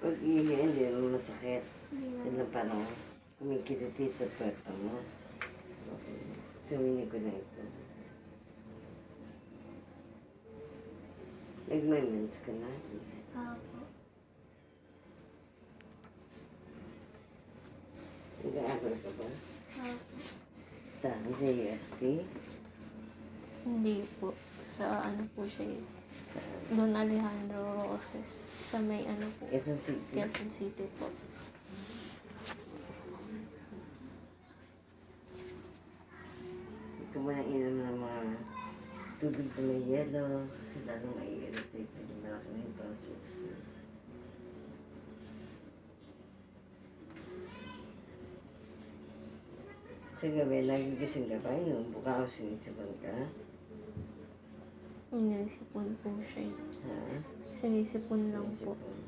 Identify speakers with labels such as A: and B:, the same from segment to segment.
A: Pag ihi, hindi naman masakit.
B: Hindi
A: Yan
B: na.
A: lang parang kumikiliti sa puwerta mo. Okay. Sumini ko na ito. Nagmamens ka na.
B: Opo.
A: Nag-aaral ka ba?
B: Opo.
A: Saan? Sa UST?
B: Hindi po. Sa ano po siya eh.
A: Saan?
B: Don Alejandro Roses. Sa may ano po.
A: Quezon City?
B: Quezon City po.
A: Hindi ka muna inom ng mga tubig na may yelo kasi lalong mai-irritate na yung malaki na yung tonsils mo. Sa gabi, nagigising ka ba? Inuumbo ka o sinisipan ka?
B: Inisipon po siya eh.
A: Ha?
B: Sinisipon lang po.
A: Sinisipon.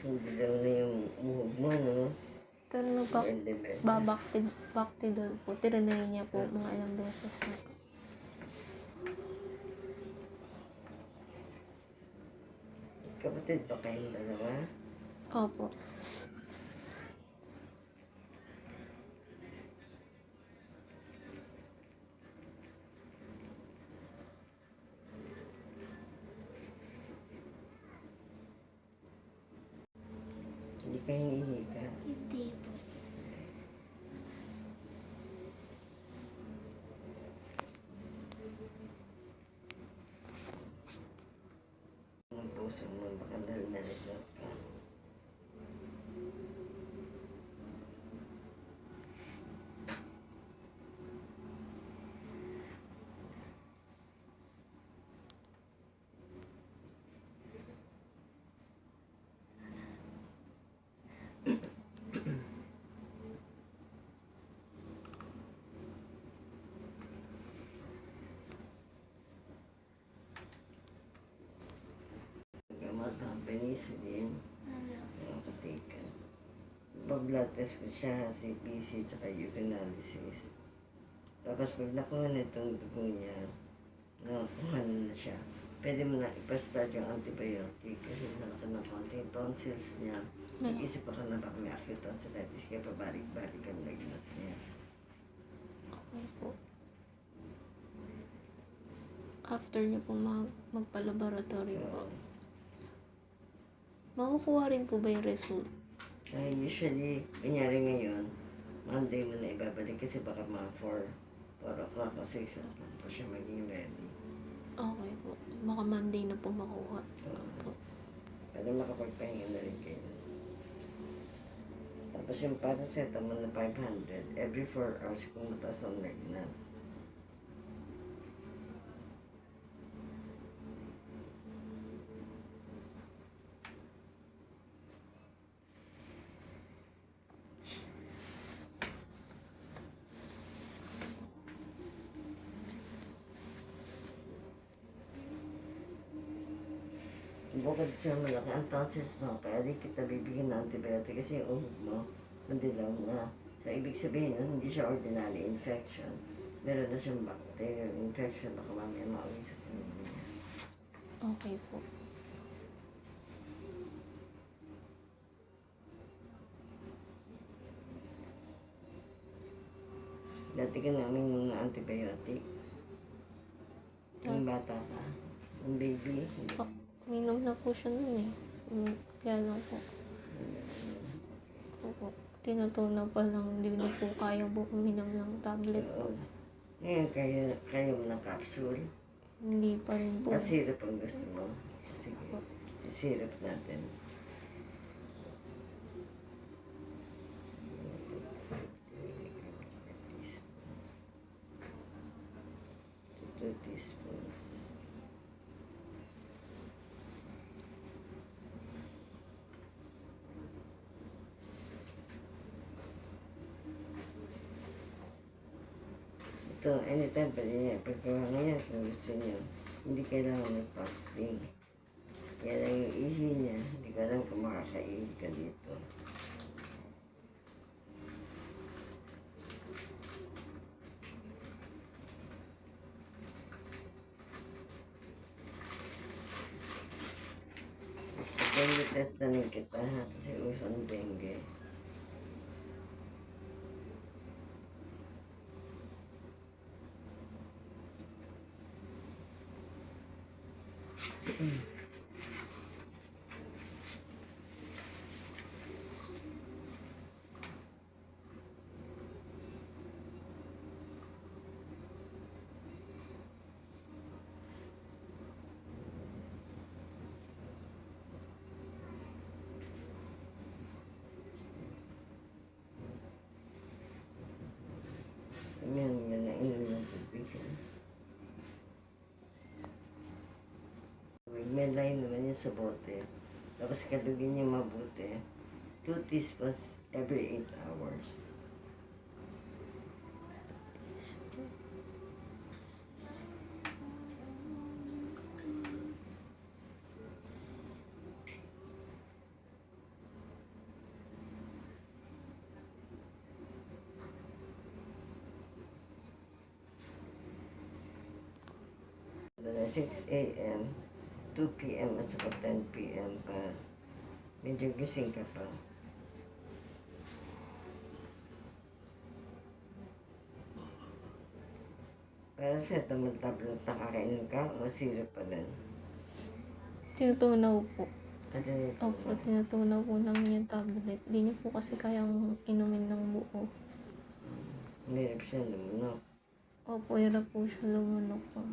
A: Hindi daw na yung muhog mo, no?
B: Pero
A: Hindi ba?
B: babakti doon po. Tirinay niya po mga ilang beses na.
A: Kapatid pa kayong dalawa?
B: Opo.
A: Hindi kayo hihika.
B: Hindi po.
A: Ang puso mo, baka nalinalit ka. Gamot ang penicillin, nakakatik ka. Pag-blood test ko siya, CPC, tsaka urinalysis. Tapos pag nakuha na itong dugo niya, nakuha na siya, pwede mo na ipastart yung antibiotic kasi nalaki ng konti yung tonsils niya. Nag-isip ako na baka may acute tonsillitis kaya pabalik-balik ang lagnat niya.
B: Okay po. After niyo po magpa-laboratory po. Makukuha rin po ba yung result?
A: Usually, kunyari ngayon, Monday mo na ibabalik kasi baka mga 4 o'clock o 6 o'clock pa siya maging ready.
B: Okay po. Baka Monday na po makuha.
A: Oo. Para makapagpahinga na rin kayo. Tapos yung paracetamol na 500, every 4 hours kung mataas ang lagnat. Bukod sa malaki ang tonsils mo, kaya di kita bibigyan ng antibiotic kasi yung uhod mo, mandilaw na. So, ibig sabihin, hindi siya ordinary infection. Meron na siyang bacterial infection, baka mamaya mauwi sa pamilya.
B: Okay po.
A: Dati ka namin mga antibiotic. Yung bata ka, yung baby.
B: Oh, minom na po siya nun eh. Kaya lang po. Opo. Tinutunan pa lang. Hindi na po kaya po uminom ng tablet.
A: Oo. Ngayon, kaya mo ng capsule.
B: Hindi pa rin po.
A: Syrup ang gusto mo. Sige, syrup natin. Two teaspoons. Ito, anytime pwede niya. Pagkawa ngayon, kung gusto niyo, hindi kailangan mag-fasting. Kaya lang yung ihi niya, hindi ka lang kung makakaihi ka dito. Dengue test na rin kita ha, kasi uso ang dengue. Yan, yan na inom ng tubig. May line naman yun sa bote. Tapos kalugin niyo mabuti. 2 teaspoons every 8 hours. Dala 6 a.m., 2 p.m. at saka 10 p.m. pa. Medyo gising ka pa. Pero sa tamang tablet na kakainin ka o syrup pa din?
B: Tinutunaw po.
A: Ano yun?
B: Opo, tinutunaw po namin yung tablet. Di niyo po kasi kayang inumin ng buo.
A: Mahirap siya lumunok.
B: Opo, hirap po siya lumunok po.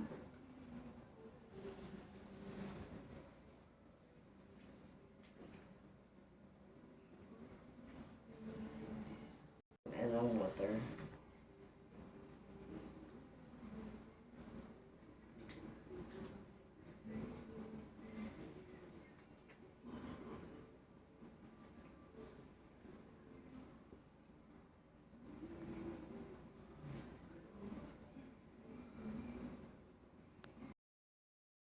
A: Anong water?